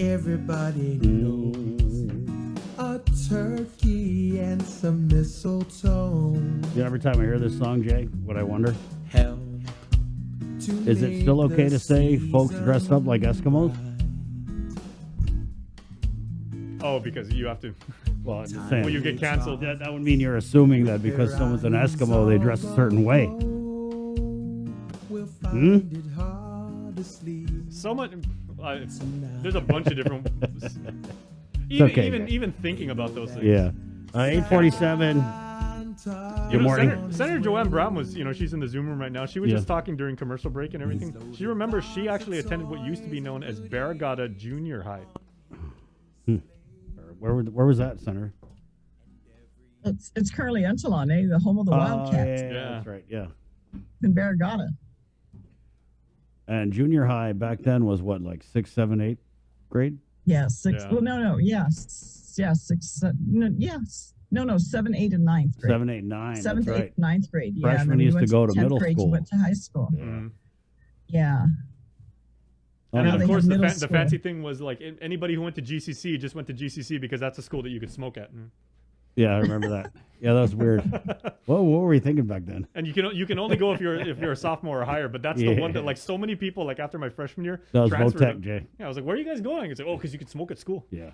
Everybody knows a turkey and some mistletoe. Yeah, every time I hear this song, Jay, what I wonder, Help is it still okay to say folks dressed up like Eskimos? Oh, because you have to. Well, I'm just saying. Well, you get canceled. That would mean you're assuming that because someone's an Eskimo, they dress a certain way. Someone, there's a bunch of different. Even thinking about those things. Yeah. 8:47. Good morning. Senator Joanne Brown was, she's in the Zoom room right now. She was just talking during commercial break and everything. She remembers she actually attended what used to be known as Barragata Junior High. Where was that, Senator? It's currently Entalon, the home of the Wildcats. Yeah, that's right. Yeah. In Barragata. And junior high back then was what, like 6th, 7th, 8th grade? Yeah, 6. Yeah. Well, no. Yes. Yeah, 6. Yes. No. 7, 8, and 9th grade. 7, 8, 9. 7th, 8th, 9th grade. Yeah. Freshmen used to go to middle grade, school. You went to high school. Yeah. Yeah. And then, of course, the fancy thing was like anybody who went to GCC just went to GCC because that's a school that you could smoke at. Yeah, I remember that. Yeah, that was weird. What were we thinking back then? And you can only go if you're a sophomore or higher. But that's the one that like so many people like after my freshman year. That was Votech, Jay. Yeah, I was like, where are you guys going? It's like, because you could smoke at school. Yeah.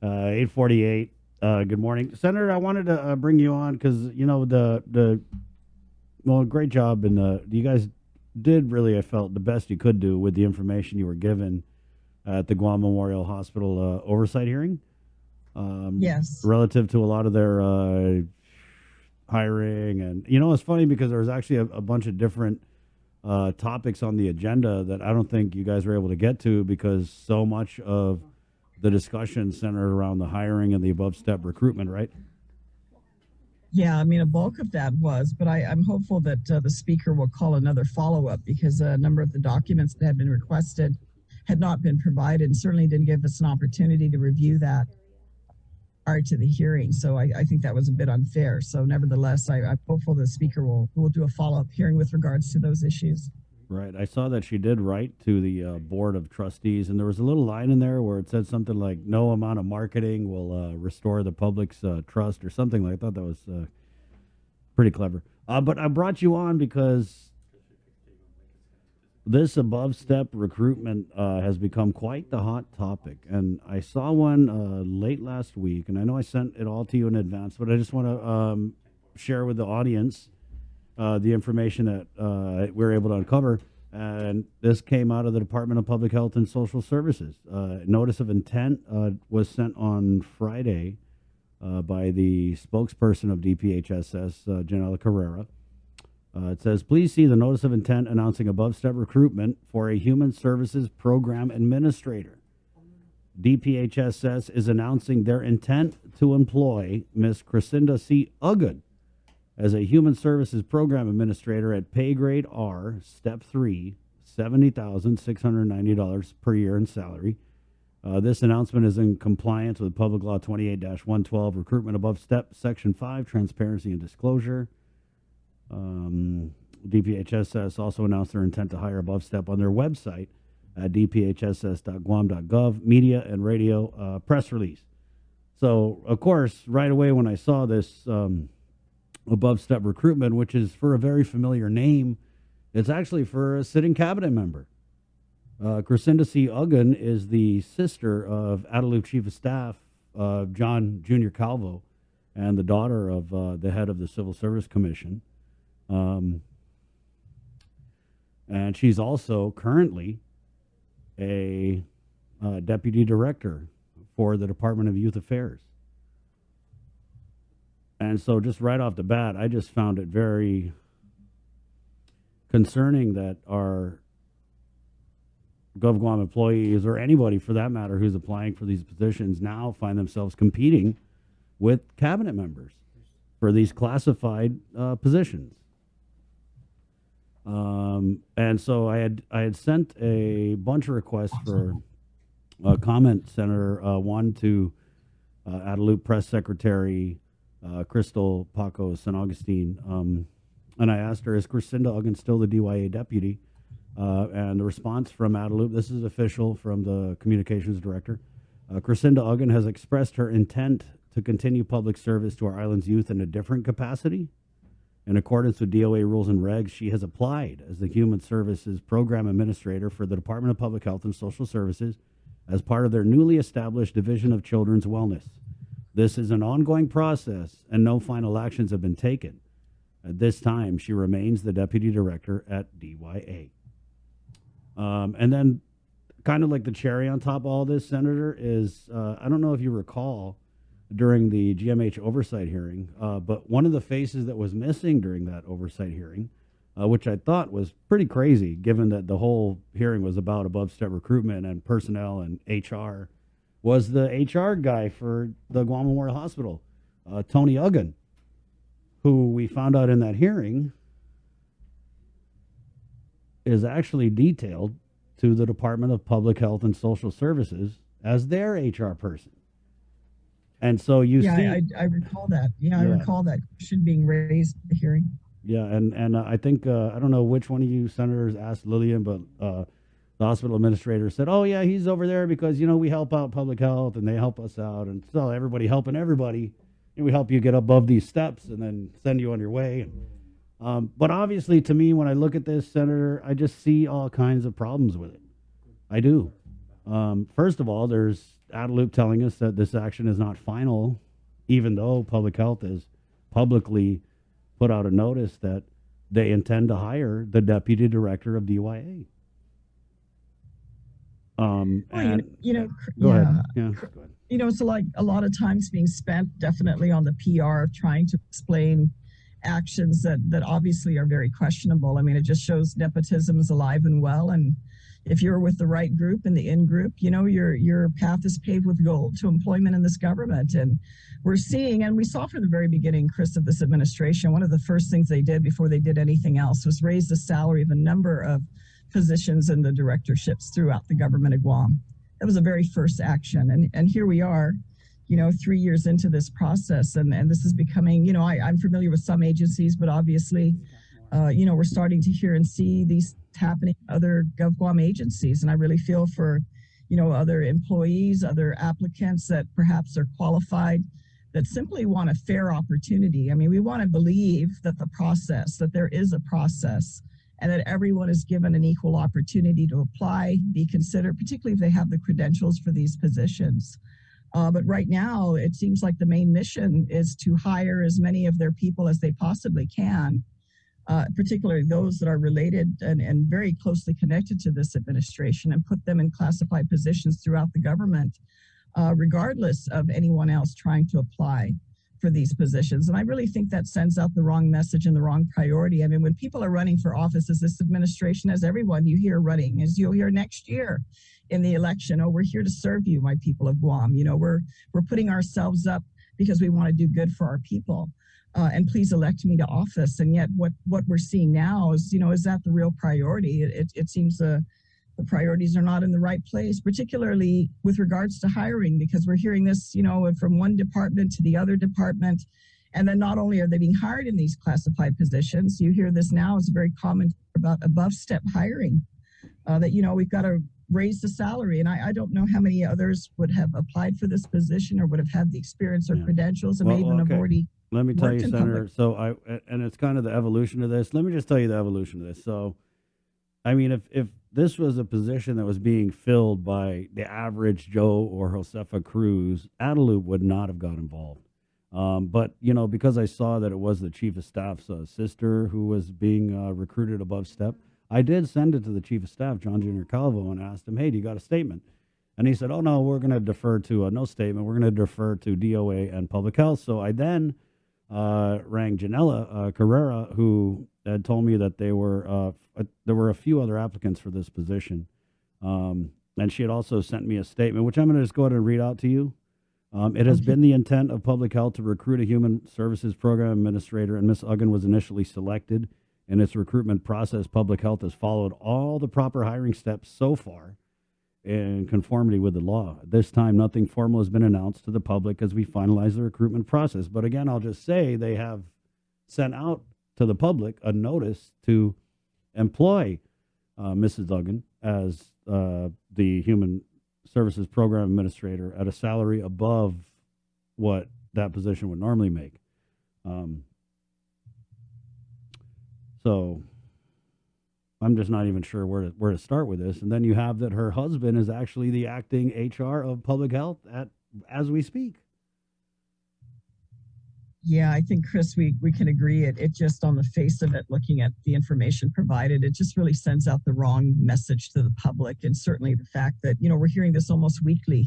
8:48. Good morning, Senator. I wanted to bring you on because great job, and you guys did really, I felt, the best you could do with the information you were given at the Guam Memorial Hospital oversight hearing. Yes. Relative to a lot of their hiring. And, it's funny because there was actually a bunch of different topics on the agenda that I don't think you guys were able to get to because so much of the discussion centered around the hiring and the above-step recruitment, right? Yeah, I mean, a bulk of that was, but I'm hopeful that the speaker will call another follow-up because a number of the documents that had been requested had not been provided and certainly didn't give us an opportunity to review that prior to the hearing. So I think that was a bit unfair. So nevertheless, I'm hopeful the speaker will do a follow-up hearing with regards to those issues. Right. I saw that she did write to the Board of Trustees, and there was a little line in there where it said something like, no amount of marketing will restore the public's trust or something like that. I thought that was pretty clever. But I brought you on because this above-step recruitment has become quite the hot topic. And I saw one late last week, and I know I sent it all to you in advance, but I just want to share with the audience the information that we're able to uncover. And this came out of the Department of Public Health and Social Services. Notice of intent was sent on Friday by the spokesperson of DPHSS, Janela Carrera. It says, please see the notice of intent announcing above-step recruitment for a human services program administrator. DPHSS is announcing their intent to employ Ms. Crescinda C. Uggan as a human services program administrator at pay grade R, step 3, $70,690 per year in salary. This announcement is in compliance with Public Law 28-112, recruitment above step, section 5, transparency and disclosure. DPHSS also announced their intent to hire above step on their website at dphss.guam.gov, media and radio press release. So, of course, right away when I saw this above step recruitment, which is for a very familiar name, it's actually for a sitting cabinet member. Crescinda C. Uggan is the sister of Adelube Chief of Staff John Jr. Calvo and the daughter of the head of the Civil Service Commission. And she's also currently a deputy director for the Department of Youth Affairs. And so just right off the bat, I just found it very concerning that our GovGuam employees, or anybody for that matter who's applying for these positions, now find themselves competing with cabinet members for these classified positions. And so I had sent a bunch of requests for comment, Senator, one to Adelube Press Secretary Crystal Paco San Augustine, and I asked her, is Crescinda Uggan still the DYA deputy? And the response from Adelup, this is official from the communications director. Crescinda Uggan has expressed her intent to continue public service to our island's youth in a different capacity. In accordance with DOA rules and regs, she has applied as the Human Services Program Administrator for the Department of Public Health and Social Services as part of their newly established Division of Children's Wellness. This is an ongoing process, and no final actions have been taken. At this time, she remains the Deputy Director at DYA. And then, kind of like the cherry on top of all this, Senator, is I don't know if you recall during the GMH oversight hearing, but one of the faces that was missing during that oversight hearing, which I thought was pretty crazy, given that the whole hearing was about above-step recruitment and personnel and HR, was the HR guy for the Guam Memorial Hospital, Tony Uggan, who we found out in that hearing is actually detailed to the Department of Public Health and Social Services as their HR person. And so you see... I recall that. I recall that question being raised at the hearing. Yeah, and I think, I don't know which one of you senators asked Lillian, but the hospital administrator said, oh, yeah, he's over there because, we help out public health and they help us out. And so everybody helping everybody. And we help you get above these steps and then send you on your way. But obviously, to me, when I look at this, Senator, I just see all kinds of problems with it. I do. First of all, there's Adelup telling us that this action is not final, even though public health has publicly put out a notice that they intend to hire the deputy director of DYA. Go ahead. Yeah, go ahead. It's like a lot of times being spent definitely on the PR of trying to explain actions that obviously are very questionable. I mean, it just shows nepotism is alive and well. And if you're with the right group and the in-group, your path is paved with gold to employment in this government. And we're seeing, and we saw from the very beginning, Chris, of this administration, one of the first things they did before they did anything else was raise the salary of a number of positions in the directorships throughout the government of Guam. That was the very first action. And here we are, 3 years into this process. And this is becoming, I'm familiar with some agencies, but obviously, we're starting to hear and see these happening in other GovGuam agencies. And I really feel for, other employees, other applicants that perhaps are qualified, that simply want a fair opportunity. I mean, we want to believe that that there is a process and that everyone is given an equal opportunity to apply, be considered, particularly if they have the credentials for these positions. But right now, it seems like the main mission is to hire as many of their people as they possibly can, particularly those that are related and very closely connected to this administration, and put them in classified positions throughout the government, regardless of anyone else trying to apply for these positions. And I really think that sends out the wrong message and the wrong priority. I mean, when people are running for office, as this administration, as everyone you hear running, as you'll hear next year in the election, we're here to serve you, my people of Guam. We're putting ourselves up because we want to do good for our people. And please elect me to office. And yet what we're seeing now is, is that the real priority? It seems the priorities are not in the right place, particularly with regards to hiring, because we're hearing this, from one department to the other department. And then not only are they being hired in these classified positions, you hear this now is very common about above step hiring, that, we've got to raise the salary. And I don't know how many others would have applied for this position or would have had the experience or credentials and may even have already. Let me tell you, Senator, and it's kind of the evolution of this. Let me just tell you the evolution of this. So, I mean, if this was a position that was being filled by the average Joe or Josefa Cruz, Adelup would not have got involved. But, because I saw that it was the chief of staff's sister who was being recruited above step, I did send it to the chief of staff, John Jr. Calvo, and asked him, hey, do you got a statement? And he said, oh, no, we're going to defer to no statement. We're going to defer to DOA and public health. So I then rang Janella Carrera, who had told me that there were a few other applicants for this position. And she had also sent me a statement, which I'm going to just go ahead and read out to you. It has been the intent of public health to recruit a human services program administrator, and Ms. Uggan was initially selected. In its recruitment process, public health has followed all the proper hiring steps so far in conformity with the law. At this time, nothing formal has been announced to the public as we finalize the recruitment process. But again, I'll just say they have sent out to the public a notice to employ Mrs. Duggan as the Human Services Program Administrator at a salary above what that position would normally make. So I'm just not even sure where to start with this. And then you have that her husband is actually the acting HR of public health as we speak. Yeah, I think, Chris, we can agree. It just, on the face of it, looking at the information provided, it just really sends out the wrong message to the public. And certainly the fact that, we're hearing this almost weekly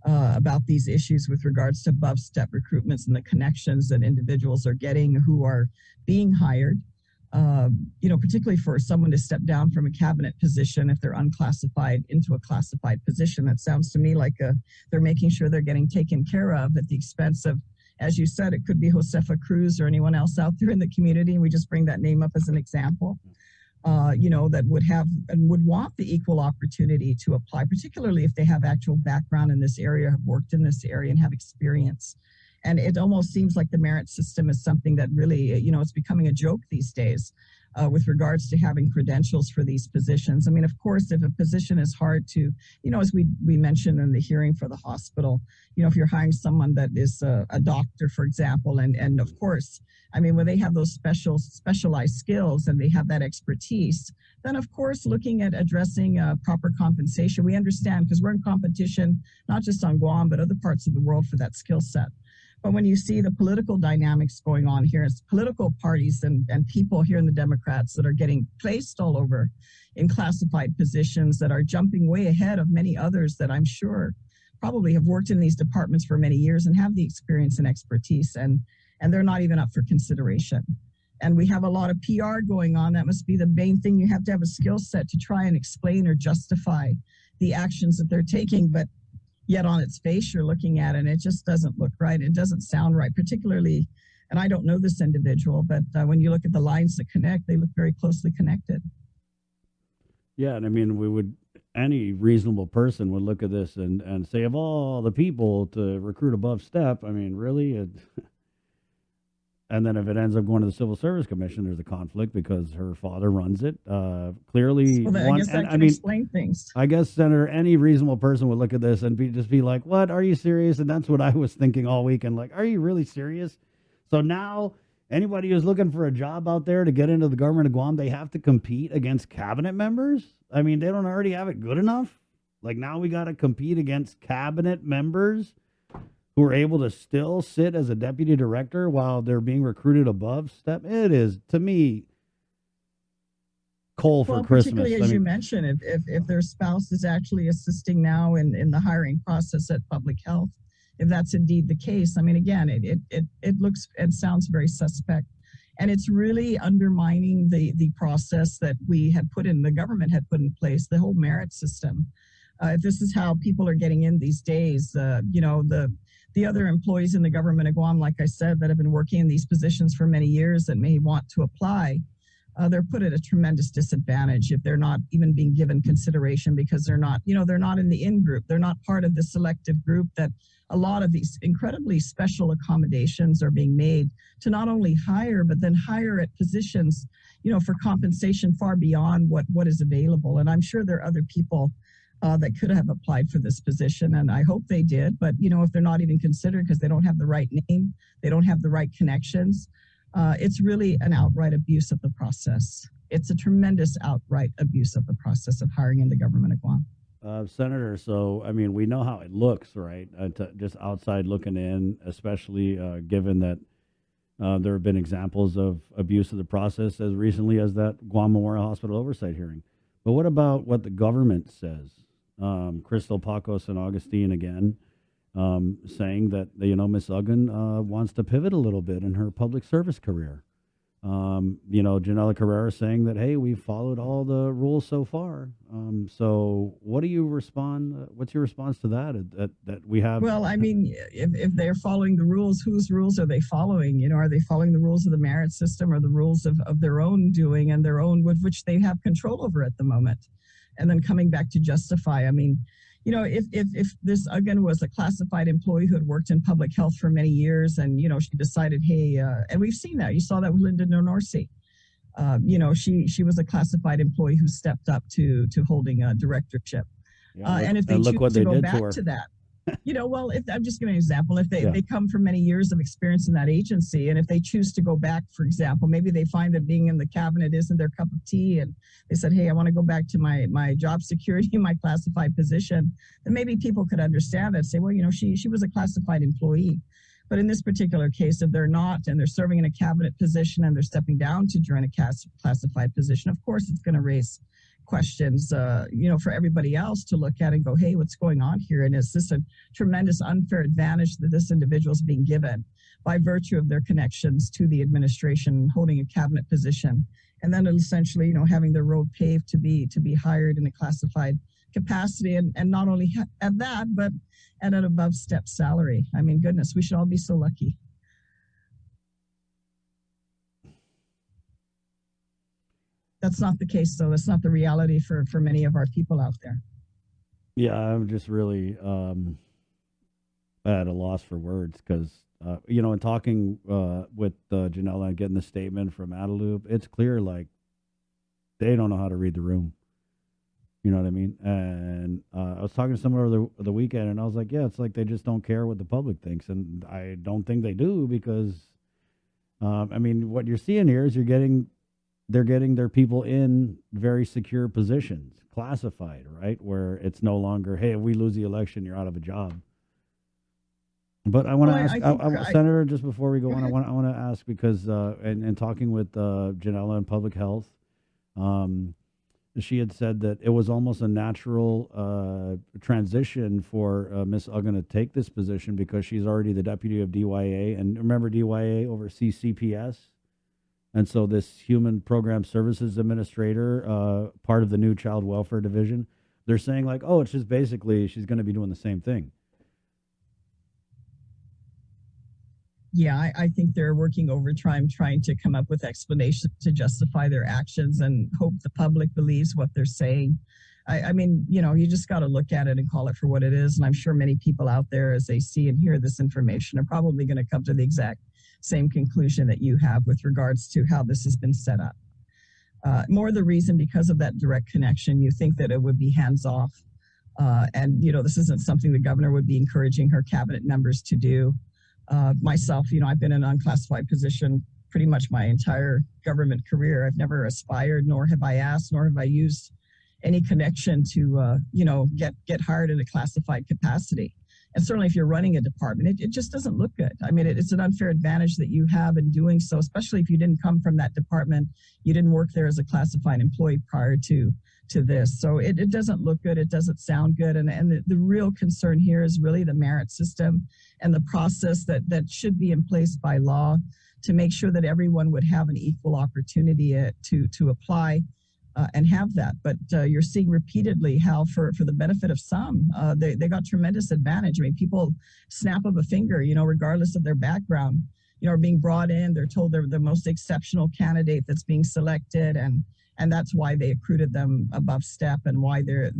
about these issues with regards to above step recruitments and the connections that individuals are getting who are being hired. Particularly for someone to step down from a cabinet position if they're unclassified into a classified position. That sounds to me like they're making sure they're getting taken care of at the expense of, as you said, it could be Josefa Cruz or anyone else out there in the community. And we just bring that name up as an example, that would have and would want the equal opportunity to apply, particularly if they have actual background in this area, have worked in this area and have experience. And it almost seems like the merit system is something that really, it's becoming a joke these days with regards to having credentials for these positions. I mean, of course, if a position is hard to, as we mentioned in the hearing for the hospital, if you're hiring someone that is a doctor, for example, and of course, I mean, when they have those specialized skills and they have that expertise, then of course, looking at addressing proper compensation, we understand because we're in competition, not just on Guam, but other parts of the world for that skill set. But when you see the political dynamics going on here, it's political parties and people here in the Democrats that are getting placed all over in classified positions that are jumping way ahead of many others that I'm sure probably have worked in these departments for many years and have the experience and expertise, and they're not even up for consideration. And we have a lot of PR going on. That must be the main thing. You have to have a skill set to try and explain or justify the actions that they're taking. But yet on its face, you're looking at it and it just doesn't look right. It doesn't sound right, particularly, and I don't know this individual, but when you look at the lines that connect, they look very closely connected. Yeah, and I mean, any reasonable person would look at this and say, of all the people to recruit above step, I mean, really? And then if it ends up going to the Civil Service Commission, there's a conflict because her father runs it. Clearly, so I guess that can explain things. I guess, Senator, any reasonable person would look at this and just be like, "What? Are you serious?" And that's what I was thinking all weekend. Like, are you really serious? So now, anybody who's looking for a job out there to get into the government of Guam, they have to compete against cabinet members. I mean, they don't already have it good enough. Like now, we got to compete against cabinet members who are able to still sit as a deputy director while they're being recruited above step. It is, to me, coal for Christmas. Particularly as you mentioned, if their spouse is actually assisting now in the hiring process at public health, if that's indeed the case, I mean, again, it looks and sounds very suspect. And it's really undermining the process that we had put in, the government had put in place, the whole merit system. If this is how people are getting in these days, the other employees in the government of Guam, like I said, that have been working in these positions for many years that may want to apply, they're put at a tremendous disadvantage if they're not even being given consideration because they're not in the in-group. They're not part of the selective group that a lot of these incredibly special accommodations are being made to not only hire, but then hire at positions, for compensation far beyond what is available. And I'm sure there are other people that could have applied for this position, and I hope they did. But, if they're not even considered because they don't have the right name, they don't have the right connections, it's really an outright abuse of the process. It's a tremendous outright abuse of the process of hiring in the government of Guam. Senator, so, I mean, we know how it looks, right? Just outside looking in, especially given that there have been examples of abuse of the process as recently as that Guam Memorial Hospital oversight hearing. But what about what the government says? Crystal Pacos and Augustine again, saying that, Ms. Uggan wants to pivot a little bit in her public service career. Janela Carrera saying that, hey, we've followed all the rules so far. So what do you respond? What's your response to that we have? Well, I mean, if they're following the rules, whose rules are they following? Are they following the rules of the merit system or the rules of their own doing and their own, with which they have control over at the moment? And then coming back to justify, I mean, if this Uggan was a classified employee who had worked in public health for many years and, she decided, hey, and we've seen that. You saw that with Linda Norcy. She was a classified employee who stepped up to holding a directorship. Yeah, And if they choose look what to they go did back to her. to that, well, if I'm just giving an example, if Yeah. they come from many years of experience in that agency, and if they choose to go back, for example, maybe they find that being in the cabinet isn't their cup of tea, and they said, hey, I want to go back to my job security, my classified position, then maybe people could understand that, say, well, she was a classified employee. But in this particular case, if they're not, and they're serving in a cabinet position, and they're stepping down to join a classified position, of course, it's going to raise questions, for everybody else to look at and go, hey, what's going on here? And is this a tremendous unfair advantage that this individual is being given by virtue of their connections to the administration, holding a cabinet position, and then essentially, having their road paved to be hired in a classified capacity, and not only at that, but at an above step salary. I mean, goodness, we should all be so lucky. That's not the case, though. That's not the reality for many of our people out there. Yeah, I'm just really at a loss for words because, in talking with Janella and getting the statement from Adelup, it's clear like they don't know how to read the room. You know what I mean? And I was talking to someone over the weekend, and I was like, yeah, it's like they just don't care what the public thinks. And I don't think they do because, what you're seeing here is they're getting their people in very secure positions, classified, right? Where it's no longer, hey, if we lose the election, you're out of a job. But I want to ask, Senator, just before we go on, I want to ask because, in talking with Janella in public health, she had said that it was almost a natural transition for Ms. Uggan to take this position because she's already the deputy of DYA. And remember, DYA oversees CPS. And so this Human Program Services Administrator, part of the new Child Welfare Division, they're saying like, oh, it's just basically she's going to be doing the same thing. Yeah, I think they're working overtime trying to come up with explanations to justify their actions and hope the public believes what they're saying. You just got to look at it and call it for what it is. And I'm sure many people out there, as they see and hear this information, are probably going to come to the exact same conclusion that you have with regards to how this has been set up. More the reason because of that direct connection, you think that it would be hands off. This isn't something the governor would be encouraging her cabinet members to do. Myself, I've been in an unclassified position pretty much my entire government career. I've never aspired, nor have I asked, nor have I used any connection to, get hired in a classified capacity. And certainly if you're running a department, it just doesn't look good. I mean, it's an unfair advantage that you have in doing so, especially if you didn't come from that department. You didn't work there as a classified employee prior to this. So it doesn't look good. It doesn't sound good. And the real concern here is really the merit system and the process that should be in place by law to make sure that everyone would have an equal opportunity to apply and have that. But you're seeing repeatedly how for the benefit of some, they got tremendous advantage. I mean, people snap of a finger, regardless of their background, are being brought in. They're told they're the most exceptional candidate that's being selected. And that's why they recruited them above step and why they're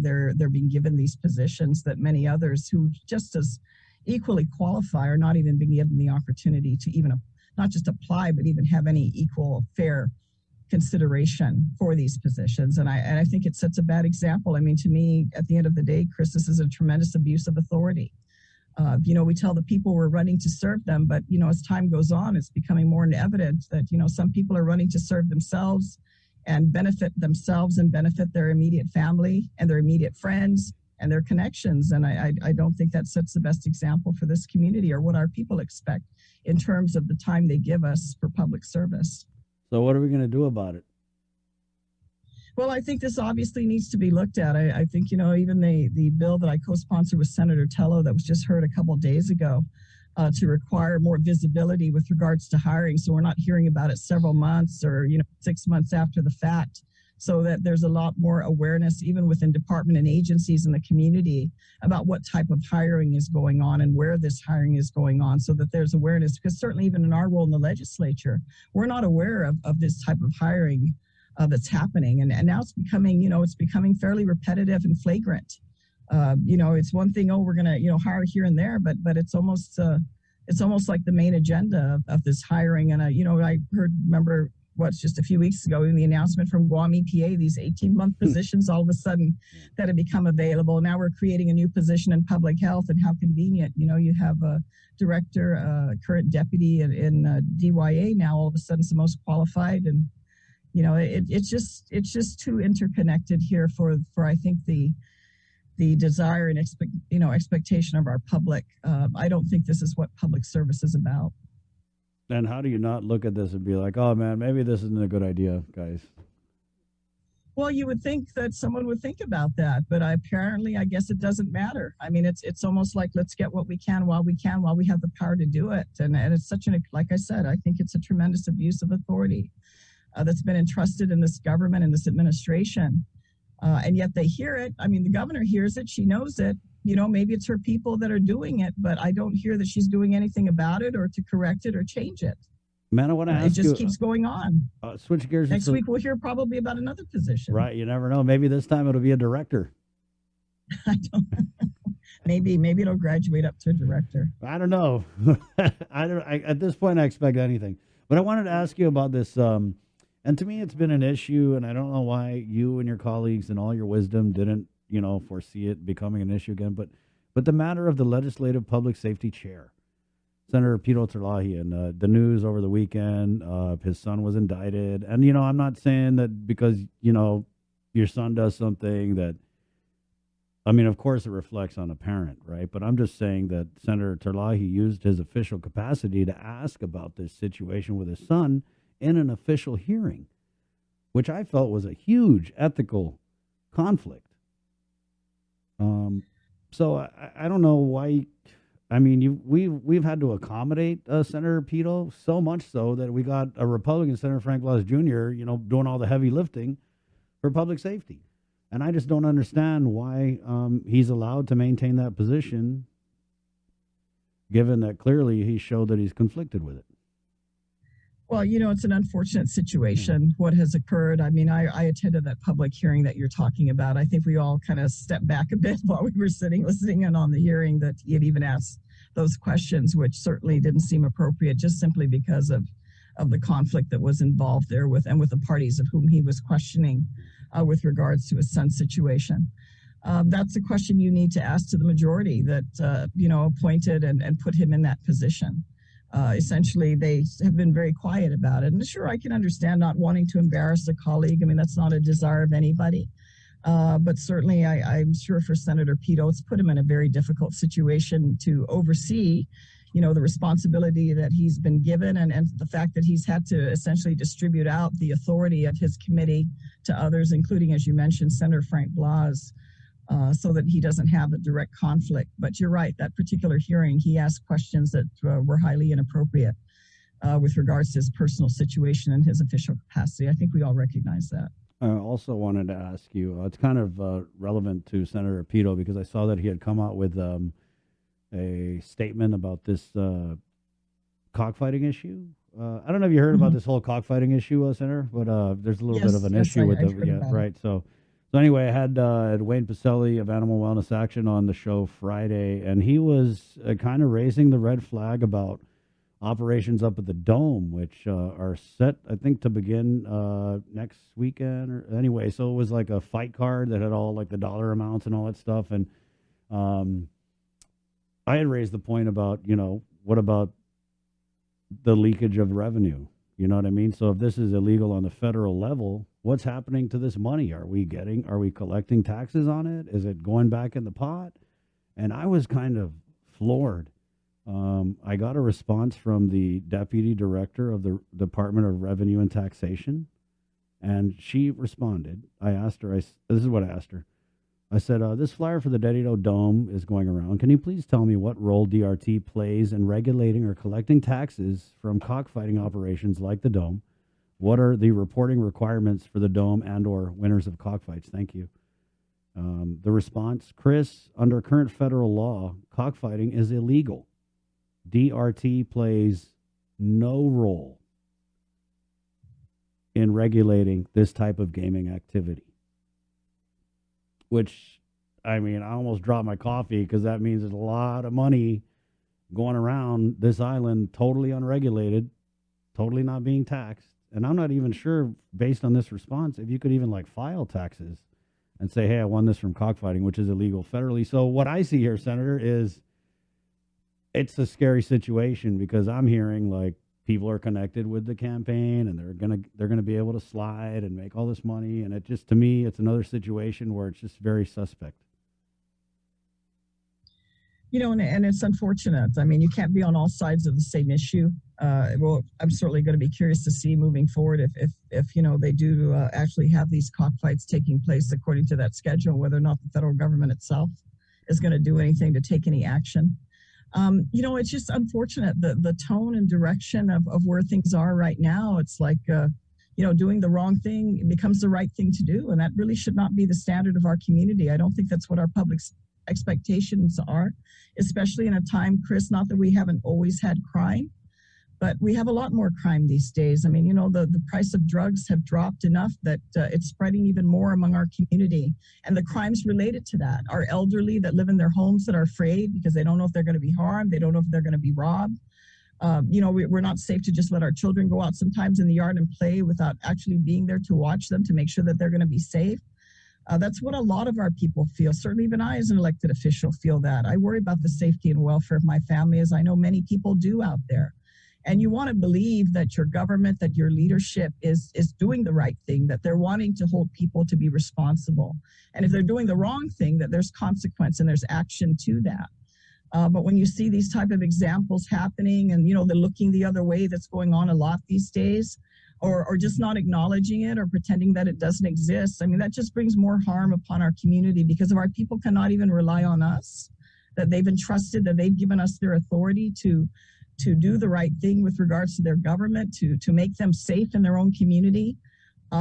being given these positions that many others who just as equally qualify are not even being given the opportunity to even not just apply, but even have any equal fair consideration for these positions. And I think it sets a bad example. I mean, to me, at the end of the day, Chris, this is a tremendous abuse of authority. We tell the people we're running to serve them, but, as time goes on, it's becoming more evident that, some people are running to serve themselves and benefit themselves and benefit their immediate family and their immediate friends and their connections. And I don't think that sets the best example for this community or what our people expect in terms of the time they give us for public service. So what are we going to do about it? Well, I think this obviously needs to be looked at. I think, even the bill that I co-sponsored with Senator Tello that was just heard a couple of days ago to require more visibility with regards to hiring. So we're not hearing about it several months or, 6 months after the fact, so that there's a lot more awareness, even within department and agencies in the community, about what type of hiring is going on and where this hiring is going on, so that there's awareness. Because certainly even in our role in the legislature, we're not aware of this type of hiring that's happening. And now it's becoming fairly repetitive and flagrant. It's one thing, we're going to, hire here and there, but it's almost like the main agenda of this hiring. And, I remember what's just a few weeks ago in the announcement from Guam EPA, these 18-month positions all of a sudden that have become available. Now we're creating a new position in public health, and how convenient. You have a director, current deputy in DYA now all of a sudden is the most qualified, and it's just too interconnected here for I think the desire and expectation of our public. I don't think this is what public service is about. And how do you not look at this and be like, oh man, maybe this isn't a good idea, guys? Well, you would think that someone would think about that, but apparently, I guess it doesn't matter. I mean, it's almost like let's get what we can while we have the power to do it. And it's like I said, I think it's a tremendous abuse of authority that's been entrusted in this government and this administration. And yet they hear it. I mean, the governor hears it. She knows it. Maybe it's her people that are doing it, but I don't hear that she's doing anything about it or to correct it or change it. Man, I want to ask you. It just keeps going on. Switch gears. Next week we'll hear probably about another position. Right. You never know. Maybe this time it'll be a director. I don't. Maybe it'll graduate up to a director. I don't know. At this point, I expect anything. But I wanted to ask you about this. And to me, it's been an issue, and I don't know why you and your colleagues and all your wisdom didn't, foresee it becoming an issue again. But the matter of the legislative public safety chair, Senator Pito Terlahi, and the news over the weekend, his son was indicted. And, I'm not saying that because, your son does something that, I mean, of course it reflects on a parent, right? But I'm just saying that Senator Terlahi used his official capacity to ask about this situation with his son in an official hearing, which I felt was a huge ethical conflict. So I don't know why. I mean, we've had to accommodate Senator Pito so much so that we got a Republican, Senator Frank Blas Jr., doing all the heavy lifting for public safety, and I just don't understand why he's allowed to maintain that position, given that clearly he showed that he's conflicted with it. Well, it's an unfortunate situation, what has occurred. I mean, I attended that public hearing that you're talking about. I think we all kind of stepped back a bit while we were sitting listening in on the hearing that he had even asked those questions, which certainly didn't seem appropriate just simply because of the conflict that was involved there with the parties of whom he was questioning with regards to his son's situation. That's a question you need to ask to the majority that, appointed and put him in that position. Essentially, they have been very quiet about it. And sure, I can understand not wanting to embarrass a colleague. I mean, that's not a desire of anybody. But certainly, I'm sure for Senator Pito, it's put him in a very difficult situation to oversee, the responsibility that he's been given and the fact that he's had to essentially distribute out the authority of his committee to others, including, as you mentioned, Senator Frank Blas. So that he doesn't have a direct conflict. But you're right, that particular hearing, he asked questions that were highly inappropriate with regards to his personal situation and his official capacity. I think we all recognize that. I also wanted to ask you, it's kind of relevant to Senator Pito because I saw that he had come out with a statement about this cockfighting issue. I don't know if you heard about this whole cockfighting issue, Senator, but there's a little bit of an issue with it. Yeah, right. So anyway, I had Wayne Pacelli of Animal Wellness Action on the show Friday, and he was kind of raising the red flag about operations up at the Dome, which are set, I think, to begin next weekend. Or anyway, so it was like a fight card that had all like the dollar amounts and all that stuff. And I had raised the point about, what about the leakage of revenue? You know what I mean? So if this is illegal on the federal level, what's happening to this money? Are we collecting taxes on it? Is it going back in the pot? And I was kind of floored. I got a response from the deputy director of the Department of Revenue and Taxation, and she responded. I asked her, this is what I asked her. I said, this flyer for the Dedito Dome is going around. Can you please tell me what role DRT plays in regulating or collecting taxes from cockfighting operations like the Dome? What are the reporting requirements for the Dome and or winners of cockfights? Thank you. The response, Chris, under current federal law, cockfighting is illegal. DRT plays no role in regulating this type of gaming activity. Which, I mean, I almost dropped my coffee because that means there's a lot of money going around this island totally unregulated, totally not being taxed. And I'm not even sure, based on this response, if you could even like file taxes and say, hey, I won this from cockfighting, which is illegal federally. So what I see here, Senator, is it's a scary situation because I'm hearing like people are connected with the campaign and they're gonna be able to slide and make all this money. And it just, to me, it's another situation where it's just very suspect. You know, and it's unfortunate. I mean, you can't be on all sides of the same issue. Well, I'm certainly going to be curious to see moving forward if you know, they do actually have these cockfights taking place according to that schedule, whether or not the federal government itself is going to do anything to take any action. You know, it's just unfortunate, the tone and direction of where things are right now. It's like, you know, doing the wrong thing becomes the right thing to do. And that really should not be the standard of our community. I don't think that's what our public's expectations are, especially in a time, Chris, not that we haven't always had crime, but we have a lot more crime these days. I mean, you know, the price of drugs have dropped enough that it's spreading even more among our community. And the crimes related to that are elderly that live in their homes that are afraid because they don't know if they're going to be harmed. They don't know if they're going to be robbed. You know, we're not safe to just let our children go out sometimes in the yard and play without actually being there to watch them, to make sure that they're going to be safe. That's what a lot of our people feel. Certainly even I, as an elected official, feel that. I worry about the safety and welfare of my family, as I know many people do out there. And you want to believe that your government, that your leadership is doing the right thing, that they're wanting to hold people to be responsible. And if they're doing the wrong thing, that there's consequence and there's action to that. But when you see these type of examples happening and, you know, they're looking the other way, that's going on a lot these days, or just not acknowledging it or pretending that it doesn't exist, I mean, that just brings more harm upon our community, because if our people cannot even rely on us, that they've entrusted, that they've given us their authority to do the right thing with regards to their government, to make them safe in their own community,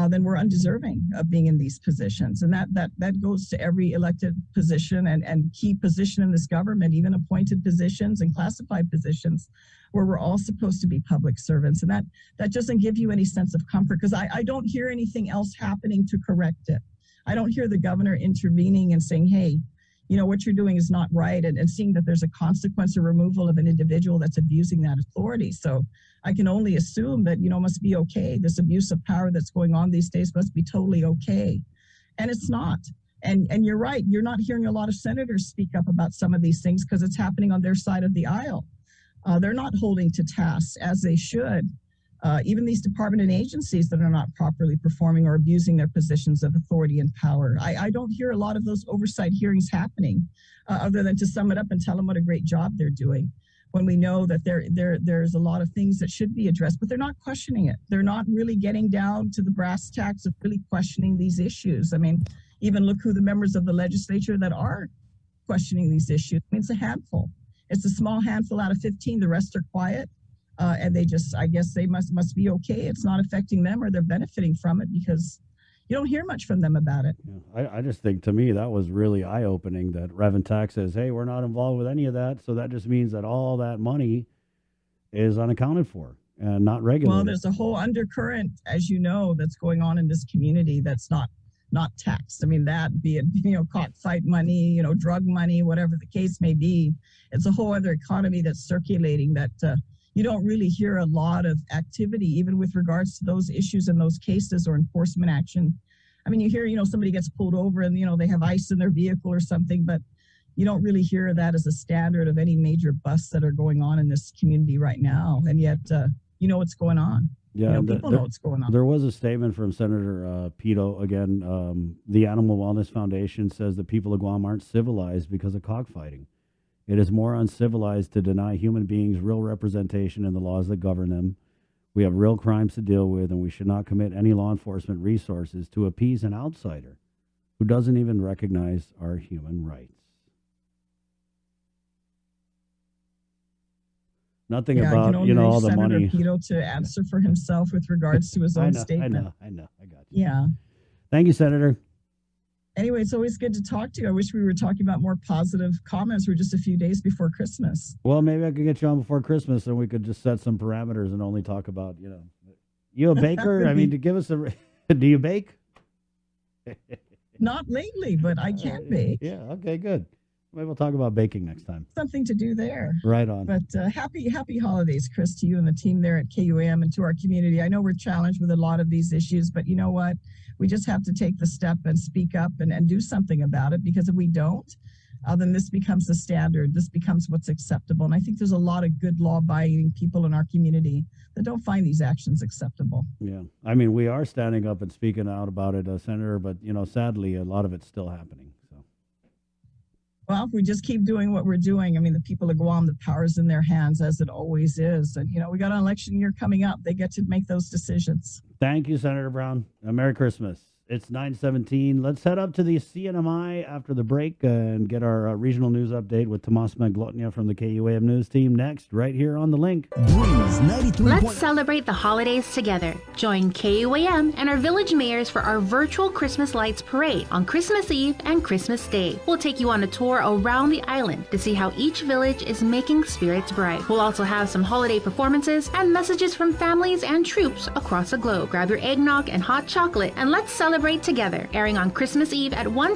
then we're undeserving of being in these positions. And that goes to every elected position and key position in this government, even appointed positions and classified positions, where we're all supposed to be public servants. And that doesn't give you any sense of comfort, because I don't hear anything else happening to correct it. I don't hear the governor intervening and saying, hey, you know, what you're doing is not right, and seeing that there's a consequence or removal of an individual that's abusing that authority. So I can only assume that, you know, must be okay. This abuse of power that's going on these days must be totally okay. And it's not. And you're right. You're not hearing a lot of senators speak up about some of these things because it's happening on their side of the aisle. They're not holding to task as they should. Even these department and agencies that are not properly performing or abusing their positions of authority and power. I don't hear a lot of those oversight hearings happening, other than to sum it up and tell them what a great job they're doing, when we know that there's a lot of things that should be addressed, but they're not questioning it. They're not really getting down to the brass tacks of really questioning these issues. I mean, even look who the members of the legislature that are questioning these issues. I mean, it's a handful. It's a small handful out of 15. The rest are quiet. And they just, I guess they must be okay. It's not affecting them, or they're benefiting from it, because you don't hear much from them about it. Yeah, I just think, to me, that was really eye-opening that Reverend Tax says, hey, we're not involved with any of that. So that just means that all that money is unaccounted for and not regulated. Well, there's a whole undercurrent, as you know, that's going on in this community that's not taxed. I mean, that, be it, you know, cockfight money, you know, drug money, whatever the case may be. It's a whole other economy that's circulating that, you don't really hear a lot of activity, even with regards to those issues and those cases or enforcement action. I mean, you hear, you know, somebody gets pulled over and, you know, they have ice in their vehicle or something, but you don't really hear that as a standard of any major busts that are going on in this community right now. And yet, you know what's going on. Yeah, you know, people know what's going on. There was a statement from Senator Pito. Again, the Animal Wellness Foundation says the people of Guam aren't civilized because of cockfighting. It is more uncivilized to deny human beings real representation in the laws that govern them. We have real crimes to deal with, and we should not commit any law enforcement resources to appease an outsider who doesn't even recognize our human rights. Nothing about, you know, all the Senator money. Pito to answer for himself with regards to his own statement. I got you. Yeah. Thank you, Senator. Anyway, it's always good to talk to you. I wish we were talking about more positive comments. We're just a few days before Christmas. Well, maybe I could get you on before Christmas and we could just set some parameters and only talk about, you know, you a baker? I mean, to give us a, do you bake? Not lately, but I can bake. Yeah, okay, good. Maybe we'll talk about baking next time. Something to do there. Right on. But happy holidays, Chris, to you and the team there at KUAM and to our community. I know we're challenged with a lot of these issues, but you know what? We just have to take the step and speak up and do something about it, because if we don't, then this becomes the standard. This becomes what's acceptable. And I think there's a lot of good law-abiding people in our community that don't find these actions acceptable. Yeah. I mean, we are standing up and speaking out about it, Senator, but, sadly, a lot of it's still happening. So. Well, if we just keep doing what we're doing, I mean, the people of Guam, the power's in their hands, as it always is. And, we got an election year coming up. They get to make those decisions. Thank you, Senator Brown. Merry Christmas. It's 9:17. Let's head up to the CNMI after the break and get our regional news update with Tomas Maglotnia from the KUAM News Team next, right here on The Link. Breeze 93. Let's celebrate the holidays together. Join KUAM and our village mayors for our virtual Christmas lights parade on Christmas Eve and Christmas Day. We'll take you on a tour around the island to see how each village is making spirits bright. We'll also have some holiday performances and messages from families and troops across the globe. Grab your eggnog and hot chocolate and let's celebrate together. Airing on Christmas Eve at 1